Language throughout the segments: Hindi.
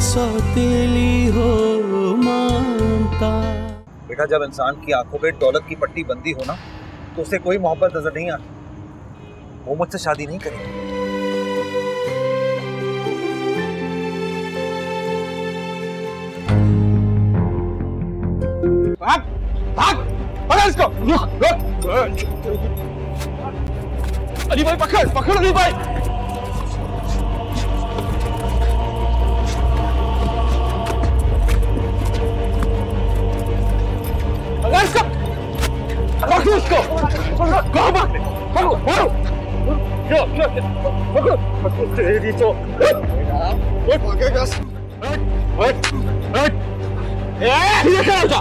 सौतेली हो ममता। बेटा, जब इंसान की आंखों पे दौलत की पट्टी बंदी हो ना, तो उसे कोई मोहब्बत नजर नहीं आती। वो मुझसे शादी नहीं करेगी। भाग भाग, पकड़ इसको। अली भाई पकड़ पकड़, अली भाई। पकड़ इसको, पकड़ इसको। कहाँ भाग रहे? पकड़ो मारो। पकड़ो तेरी तो। ये क्या होता?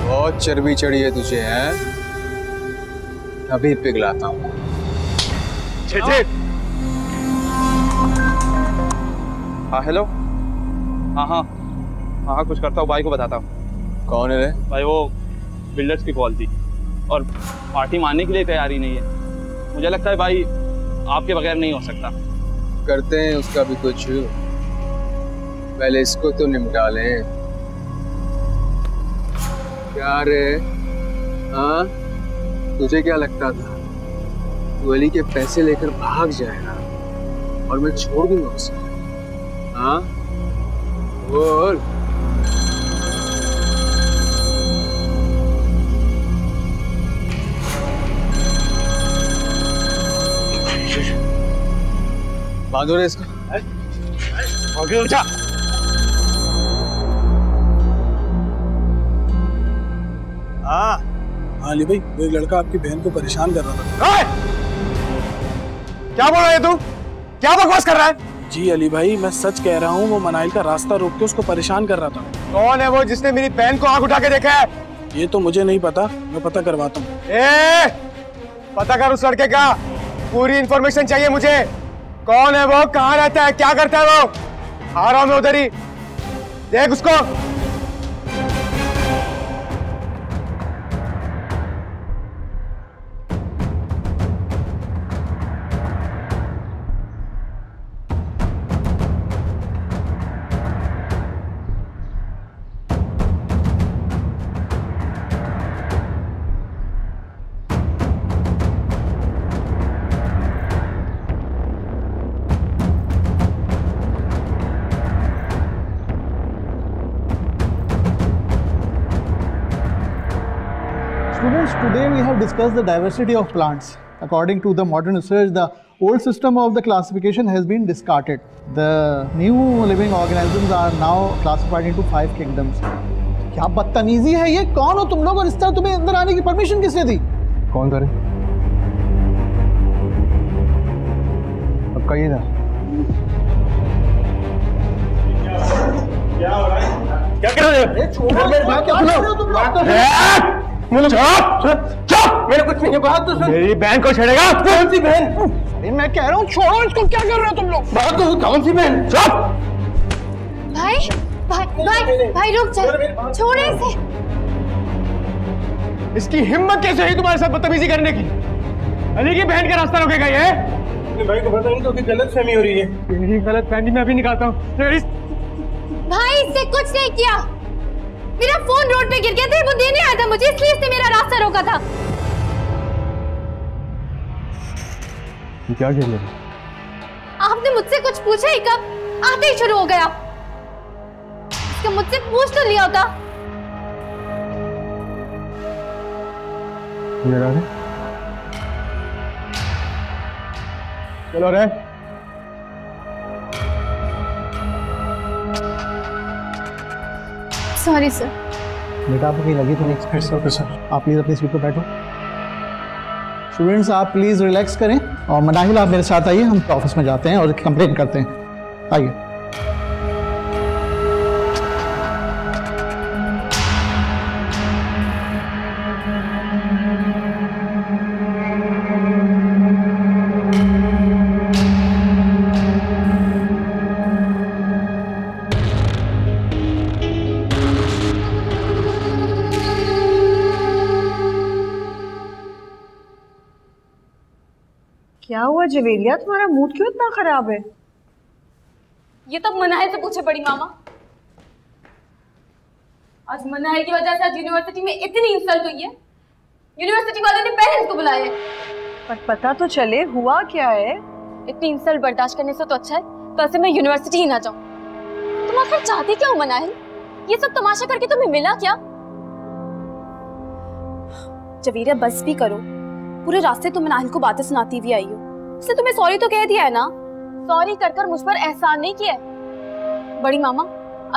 बहुत चर्बी चढ़ी है तुझे, हैं? अभी पिघलाता हूँ। हाँ हेलो। हाँ हाँ हाँ हाँ, कुछ करता हूँ, भाई को बताता हूँ। कौन है रे? भाई वो बिल्डर्स की कॉल थी और पार्टी मानने के लिए तैयारी नहीं है। मुझे लगता है भाई आपके बगैर नहीं हो सकता। करते हैं उसका भी कुछ, पहले इसको तो निपटा लें। क्या रे, हाँ? तुझे क्या लगता था तू अली के पैसे लेकर भाग जाएगा और मैं छोड़ दूंगा उसे? हाँ बोल। बांधो रे इसको। आगे उठा। हाँ अली भाई, वो एक लड़का आपकी बहन को परेशान कर रहा था। क्या बोल रहा है तू? क्या बकवास कर रहा है? जी अली भाई, मैं सच कह रहा हूँ, वो मनाइल का रास्ता रोक के उसको परेशान कर रहा था। कौन है वो जिसने मेरी बहन को आंख उठा के देखा है? ये तो मुझे नहीं पता, मैं पता करवाता हूँ। पता कर उस लड़के का, पूरी इंफॉर्मेशन चाहिए मुझे। कौन है वो, कहाँ रहता है, क्या करता है वो? आ रहा हूँ मैं उधर ही, देख उसको। Students, today we have discussed the diversity of plants. According to the modern research, the old system of the classification has been discarded. The new living organisms are now classified into 5 kingdoms. क्या बदतमीजी है ये? कौन हो तुम लोग और इस तरह तुम्हें अंदर आने की परमिशन किसने दी? कौन करे? अब कहिए ना। क्या हो रहा है? क्या कर रहे हो? छोड़ो मेरे भाई, क्या कर रहे हो तुम लोग? चुप! मेरे कुछ नहीं, बात तो सुन। मेरी बहन को छेड़ेगा? कौन सी बहन? अरे मैं कह रहा हूँ छोड़ो इसको, क्या कर रहे हो तुम लोग? बात तो कौन सी बहन? चुप! भाई भाई भाई भाई रुक जा, छोड़े इसे। इसकी हिम्मत कैसे है तुम्हारे साथ बदतमीजी करने की? अली की बहन का रास्ता रोकेगा ये? अपने भाई को बताएंगे तो गलत फहमी हो रही है। तेरी गलत फहमी मैं अभी निकालता हूँ। भाई इससे कुछ नहीं किया, मेरा फोन रोड पे गिर गया था, वो देने आया था मुझे, इसलिए इसने मेरा रास्ता रोका था। क्या खेल? आपने मुझसे कुछ पूछा ही कब? आते ही शुरू हो गया। इसका मुझसे पूछ तो लिया होता। चलो रे। Sorry sir. बेटा आपको कहीं लगी तो नहीं? सर आप प्लीज़ अपनी सीट पर बैठो। स्टूडेंट्स आप प्लीज़ रिलैक्स करें और मनाहिल आप मेरे साथ आइए, हम ऑफिस में जाते हैं और कंप्लेन करते हैं। आइए। क्या हुआ जवेलिया, तुम्हारा मूड क्यों इतना खराब है? ये तो मनाहिल से पूछे बड़ी मामा। आज मनाहिल की वजह से आज यूनिवर्सिटी में इतनी इंसल्ट हुई है, यूनिवर्सिटी वालों ने पेरेंट्स को बुलाया है। पर पता तो चले हुआ क्या है। इतनी इंसल्ट बर्दाश्त करने से तो अच्छा है तो ऐसे मैं यूनिवर्सिटी ही ना जाऊं। तुम आखिर चाहती क्या हो मनाहिल? ये सब तमाशा करके तुम्हें मिला क्या? जवीरा बस भी करो, पूरे रास्ते तुम मनाहिल को बातें सुनाती हुई आई हो। उसने तुम्हें सॉरी तो कह दिया है ना? सॉरी कर मुझ पर एहसान नहीं किया है। बड़ी मामा,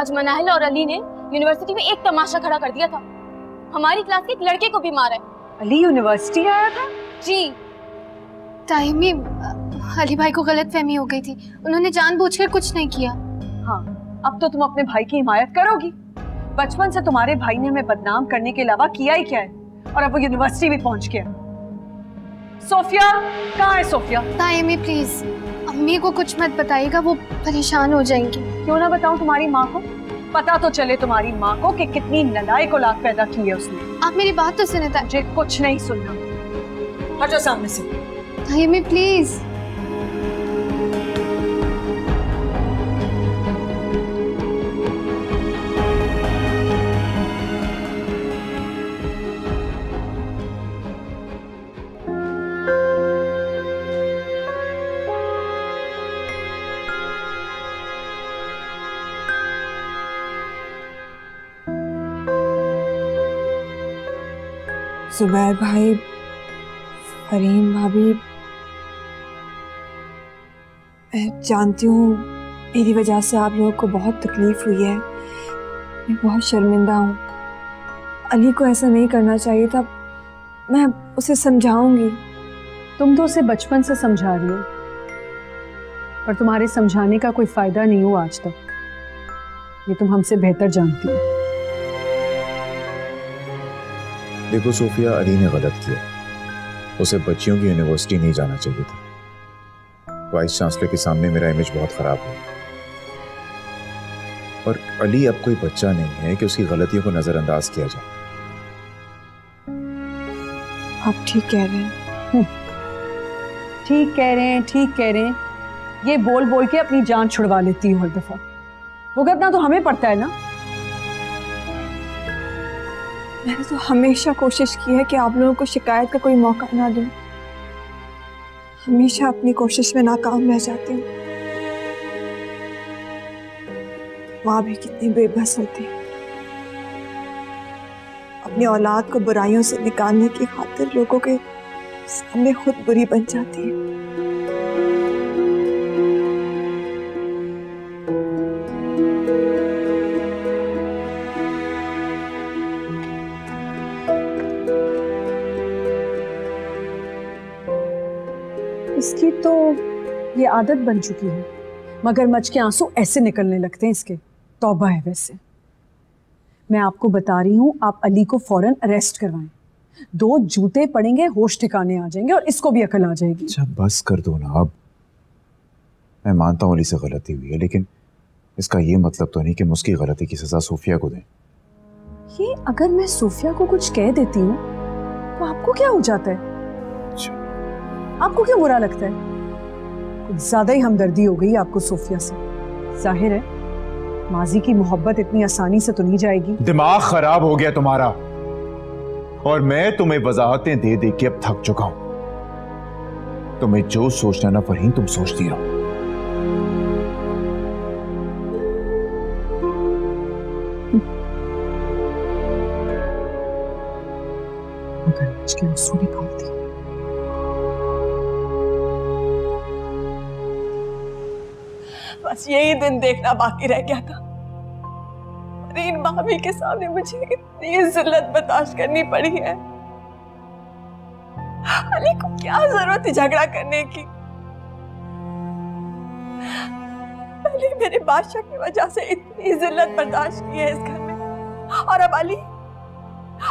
आज मनाहिल और अली ने यूनिवर्सिटी में एक तमाशा खड़ा कर दिया था। हमारी क्लास के एक लड़के को भी मारा है। अली यूनिवर्सिटी आया था? जी ताइमी, अली भाई को गलतफहमी हो गई थी, उन्होंने जानबूझकर कुछ नहीं किया। हाँ, अब तो तुम अपने भाई की हिमायत करोगी। बचपन से तुम्हारे भाई ने हमें बदनाम करने के अलावा किया ही क्या है, और अब वो यूनिवर्सिटी भी पहुंच गया। सोफिया, कहाँ है सोफिया? ताइमी प्लीज, अम्मी को कुछ मत बताइएगा, वो परेशान हो जाएंगी। क्यों ना बताऊं तुम्हारी माँ को? पता तो चले तुम्हारी माँ को कि कितनी नालायक औलाद पैदा की है उसने। आप मेरी बात तो सुने। मुझे कुछ नहीं सुनना, हट जाओ सामने से। ताइमी प्लीज। जुबैर भाई, फरीन भाभी, मैं जानती हूँ मेरी वजह से आप लोगों को बहुत तकलीफ हुई है। मैं बहुत शर्मिंदा हूँ। अली को ऐसा नहीं करना चाहिए था। मैं उसे समझाऊंगी। तुम तो उसे बचपन से समझा रही हो, पर तुम्हारे समझाने का कोई फायदा नहीं हुआ आज तक। ये तुम हमसे बेहतर जानती हो। देखो सोफिया, अली ने गलत किया। उसे बच्चियों की यूनिवर्सिटी नहीं जाना चाहिए था। वाइस चांसलर के सामने मेरा इमेज बहुत खराब हुआ। और अली अब कोई बच्चा नहीं है कि उसकी गलतियों को नजरअंदाज किया जाए। आप ठीक कह रहे हैं। ठीक कह रहे हैं, ठीक कह रहे हैं। ये बोल बोल के अपनी जान छुड़वा लेती हूँ हर दफा। भुगतना तो हमें पड़ता है ना। मैंने तो हमेशा कोशिश की है कि आप लोगों को शिकायत का कोई मौका ना दूं। हमेशा अपनी कोशिश में नाकाम रह जाती हूँ। माँ भी कितनी बेबस होती है। अपनी औलाद को बुराइयों से निकालने की खातिर लोगों के सामने खुद बुरी बन जाती है। इसकी तो ये आदत बन चुकी है। मगरमच्छ के आंसू ऐसे निकलने लगते हैं इसके। तौबा है वैसे। मैं आपको बता रही हूँ, आप अली को फौरन अरेस्ट करवाएं। 2 जूते पड़ेंगे, होश ठिकाने आ जाएंगे और इसको भी अकल आ जाएगी। अच्छा बस कर दो ना अब। मैं मानता हूँ अली से गलती हुई है, लेकिन इसका ये मतलब तो नहीं कि उसकी गलती की सजा सोफिया को दें। ये अगर मैं सोफिया को कुछ कह देती हूँ तो आपको क्या हो जाता है? आपको क्यों बुरा लगता है? कुछ ज्यादा ही हमदर्दी हो गई आपको सोफिया से। जाहिर है माजी की मोहब्बत इतनी आसानी से तो नहीं जाएगी। दिमाग खराब हो गया तुम्हारा, और मैं तुम्हें वजाहतें दे दे के अब थक चुका हूं। तुम्हें जो सोचना ना फरहीन, तुम सोचती रहो। मगरमच्छ के आंसू निकालती। बस यही दिन देखना बाकी रह गया था। फरीन भाभी के सामने मुझे इतनी जिल्लत बर्दाश्त करनी पड़ी है। अली को क्या जरूरत थी झगड़ा करने की? अली मेरे बादशाह की वजह से इतनी जिल्लत बर्दाश्त की है इस घर में, और अब अली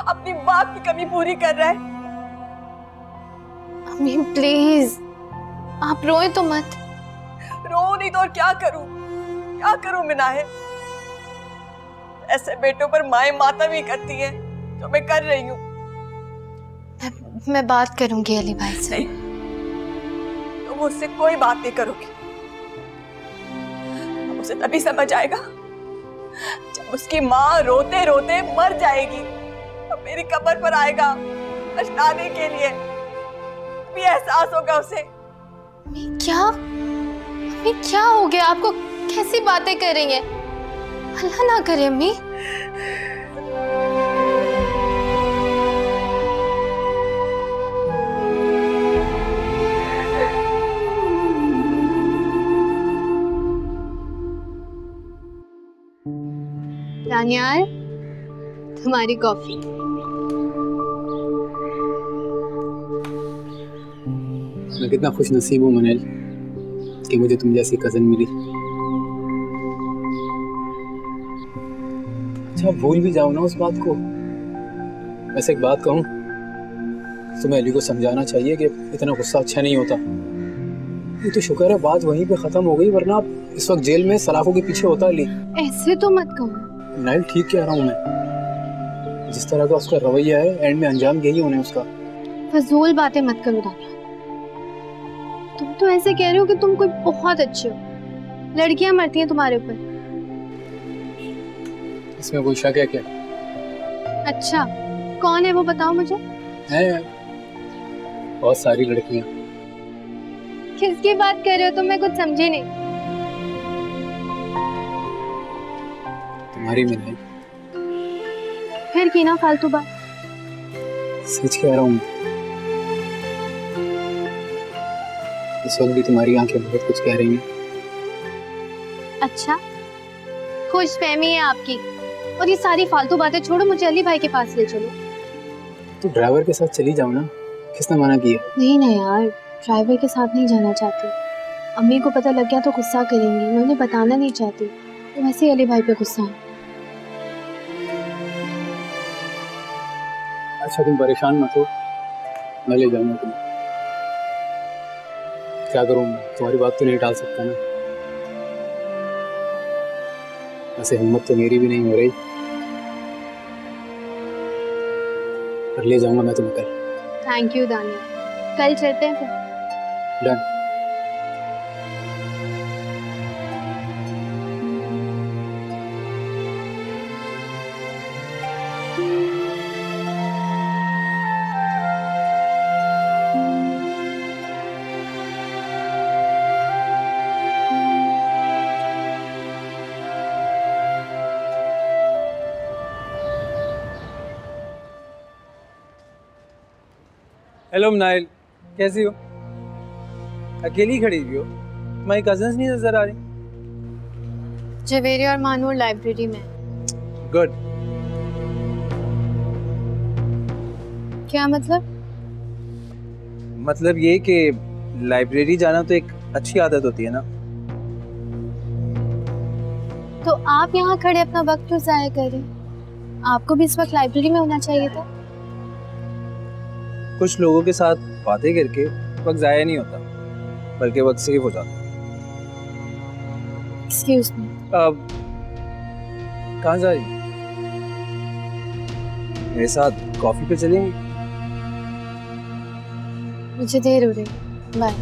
अपनी बाप की कमी पूरी कर रहा है। अम्मी प्लीज, आप रोए तो मत। रो नहीं तो और क्या करूं? क्या करूं मिनाहे? ऐसे बेटों पर माएं मातम ही करती हैं, जो मैं कर रही हूं। मैं बात करूंगी अली भाई से। तुम मुझसे कोई बात नहीं करोगी। उसे तभी समझ आएगा जब उसकी माँ रोते रोते मर जाएगी और मेरी कब्र पर आएगा पछताने के लिए, भी एहसास होगा उसे। क्या हो गया आपको? कैसी बातें कर रही हैं? अल्लाह ना करे अम्मी। दानियाल, तुम्हारी कॉफी। मैं कितना खुश नसीब हूँ मनैल कि मुझे तुम जैसी कजन मिली। अच्छा, भूल भी जाओ ना उस बात को। वैसे एक बात कहूँ, तुम्हें अली को समझाना चाहिए कि इतना गुस्सा अच्छा नहीं होता। ये तो शुक्र है बात वहीं पे खत्म हो गई, वरना इस वक्त जेल में सलाखों के पीछे होता अली। ऐसे तो मत कहो। नाइल, ठीक कह रहा हूँ मैं। जिस तरह का उसका रवैया है, एंड में अंजाम यही होने उसका। फजूल बातें मत करो दानियाल। तुम तो ऐसे कह रहे हो कि तुम कोई बहुत अच्छे हो। लड़कियां मरती हैं तुम्हारे ऊपर। इसमें कोई शक है क्या? अच्छा, कौन है वो बताओ मुझे। है बहुत सारी लड़कियां। किसकी बात कर रहे हो तुम? मैं कुछ समझी नहीं। तुम्हारी में नहीं। फिर की ना फालतू बात। सच कह रहा हूँ। इस वक्त भी तुम्हारी आंखें बहुत कुछ कह रही हैं। अच्छा, खुशफहमी है आपकी। और ये सारी फालतू बातें छोड़ो, मुझे अली भाई के पास ले चलो। तो ड्राइवर के साथ चली जाओ ना, किसने मना किया? नहीं ना यार, ड्राइवर के साथ नहीं जाना चाहती। अम्मी को पता लग गया तो गुस्सा करेंगी। मैं उन्हें बताना नहीं चाहती। तो वैसे ही अली भाई पे गुस्सा है। अच्छा, तुम परेशान मत हो, मैं ले जाऊंगा तुम्हें। क्या करूँ, तुम्हारी बात तो नहीं टाल सकता ना। वैसे हिम्मत तो मेरी भी नहीं हो रही, पर ले जाऊंगा मैं तुम्हें कल। थैंक यू दानिया, कल चलते हैं फिर। डन। हेलो मनाइल, कैसी हो? अकेली खड़ी हुई हो? तुम्हारी कजन्स नहीं नजर आ रही? जवेरी और मानूर लाइब्रेरी में। गुड। क्या मतलब? मतलब ये कि लाइब्रेरी जाना तो एक अच्छी आदत होती है ना। तो आप यहाँ खड़े अपना वक्त क्यों जाया कर रहे हैं? आपको भी इस वक्त लाइब्रेरी में होना चाहिए था। कुछ लोगों के साथ बातें करके वक्त जाया नहीं होता, बल्कि वक्त सेव हो जाता। Excuse me. अब कहाँ जा रही? मेरे साथ कॉफी पे चलेंगी? मुझे देर हो रही है, बाय।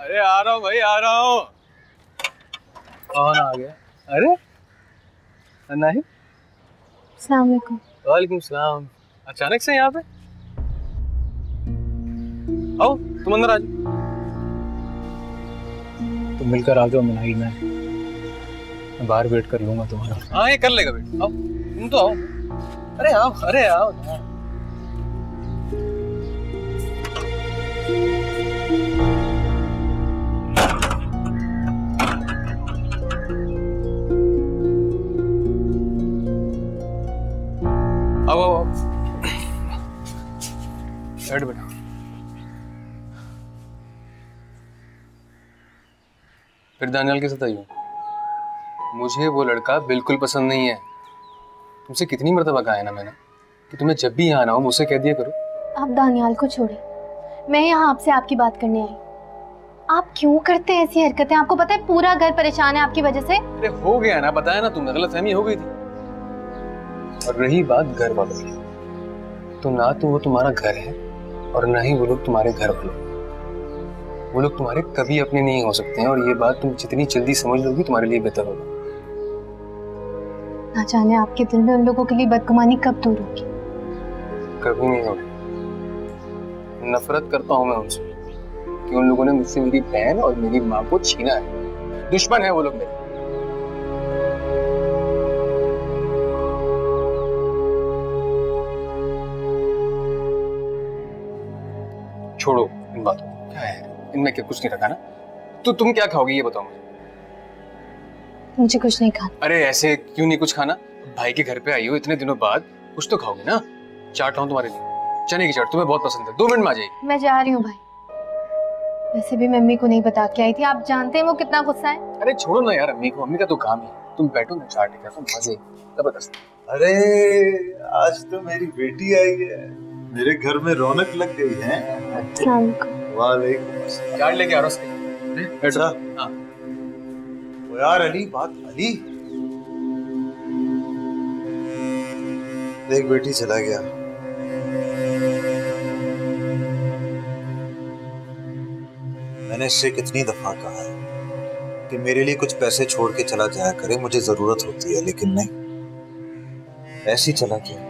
अरे आ रहा हूँ भाई, आ रहा हूँ। कौन आ गया? अरे नहीं। अस्सलाम वालेकुम। वालेकुम सलाम। अचानक से यहाँ पे? आओ तुम अंदर आ जाओ। तुम मिलकर आ जाओ मनाइल, मैं बाहर वेट कर लूंगा तुम्हारा। हाँ ये कर लेगा बेटा, आओ तुम तो आओ। अरे आओ, अरे आओ। आओ आओ आओ, बैठ बेटा। फिर दानियाल के साथ आई हो? मुझे वो लड़का बिल्कुल पसंद नहीं है। तुमसे कितनी मर्तबा कहा है ना मैंने कि तुम्हें जब भी यहाँ आना हो मुझसे कह दिया करो। आप दानियाल को छोड़िए, मैं यहाँ आपसे आपकी बात करने आई। आप क्यों करते हैं ऐसी हरकतें? आपको पता है पूरा घर परेशान है आपकी वजह से। अरे हो गया ना, बताया ना तुमने, गलतफहमी हो गई थी। और रही बात घर वालों की, तो ना तो वो तुम्हारा घर है और ना ही वो लोग तुम्हारे घर वालों। वो लोग तुम्हारे कभी अपने नहीं हो सकते हैं, और ये बात तुम जितनी जल्दी समझ लोगी तुम्हारे लिए बेहतर होगा। ना जाने आपके दिल में उन लोगों के लिए बदगुमानी कब दूर होगी। कभी नहीं होगी। नफरत करता हूं मैं उनसे कि उन लोगों ने मुझसे मेरी बहन और मेरी माँ को छीना है। दुश्मन है वो लोग मेरे। छोड़ो इन बातों को, क्या है इनमें, क्या कुछ नहीं रखा ना। तो तुम क्या खाओगी ये बताओ मुझे। मुझे कुछ नहीं खाना। अरे ऐसे क्यों नहीं कुछ खाना? भाई के घर पे आई हो इतने दिनों बाद, कुछ तो खाओगी ना। चाट लाऊं तुम्हारे लिए, चने की चाट, तुम्हें बहुत पसंद है। 2 मिनट में आ जाएगी। मैं जा रही हूँ भाई, वैसे भी मम्मी को नहीं बता के आई थी। आप जानते हैं वो कितना गुस्सा है। अरे छोड़ो ना यार अम्मी को, अम्मी का तो काम है। तुम बैठो ना, चाट लेकर तुम मजे जबरदस्त। अरे आज तो मेरी बेटी आई है, मेरे घर में रौनक लग गई है। अस्सलाम वालेकुम। वालेकुम। चाट लेके आ रहा हूँ। अच्छा हाँ ओ यार अली, बात अली देख बेटी चला गया। मैंने इससे कितनी दफा कहा है कि मेरे लिए कुछ पैसे छोड़ के चला जाया करे, मुझे जरूरत होती है, लेकिन नहीं, ऐसे ही चला गया।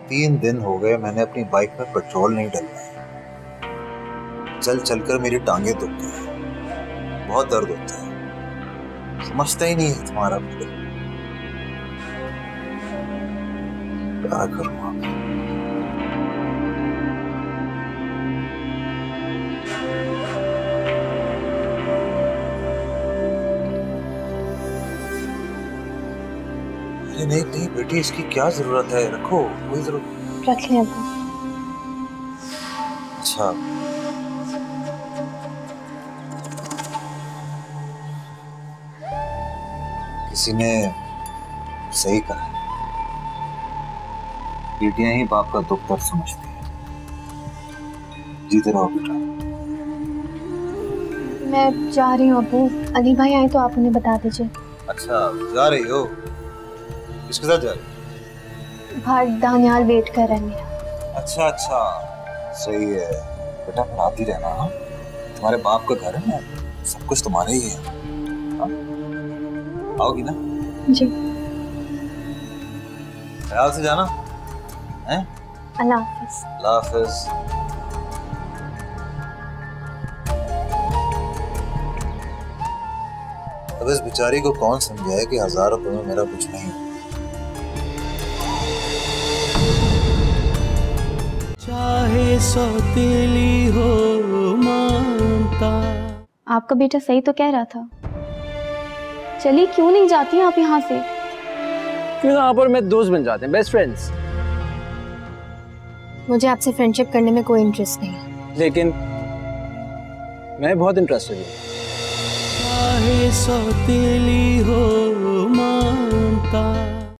3 दिन हो गए मैंने अपनी बाइक में पेट्रोल नहीं डलवाया। चल चलकर मेरी टांगे दुख गई, बहुत दर्द होता है। समझता ही नहीं है तुम्हारा मुझे। क्या करूं अब? अरे नहीं नहीं बेटी, इसकी क्या जरूरत है, रखो, कोई जरूरत। रख लिया अब्बू। अच्छा किसी ने सही कहा, बेटियां ही बाप का दुख दर्द समझती हैं। जीते रहो बेटा। मैं जा रही हूँ अब्बू, अली भाई आए तो आप उन्हें बता दीजिए। अच्छा जा रही हो, किसके साथ जा रही हो? बाहर दानियाल वेट कर रहे हैं मेरा। अच्छा अच्छा सही है बेटा, फिर आती रहना। हाँ तुम्हारे बाप का घर है ना, सब कुछ तुम्हारे ही है। हाँ? आओगी ना? जी। ख्याल से जाना हैं? अल्लाह हाफिज। अल्लाह हाफिज। अब इस बेचारी को कौन समझाए कि 1000 रुपए में मेरा कुछ नहीं है। चाहे सौतेली हो मानता। आपका बेटा सही तो कह रहा था। चलिए क्यों नहीं जाती हैं आप यहाँ से? क्यों ना आप और मैं दोस्त बन जाते हैं, बेस्ट फ्रेंड्स। मुझे आपसे फ्रेंडशिप करने में कोई इंटरेस्ट नहीं है। लेकिन मैं बहुत इंटरेस्टेड हूँ। चाहे सौतेली हो मानता।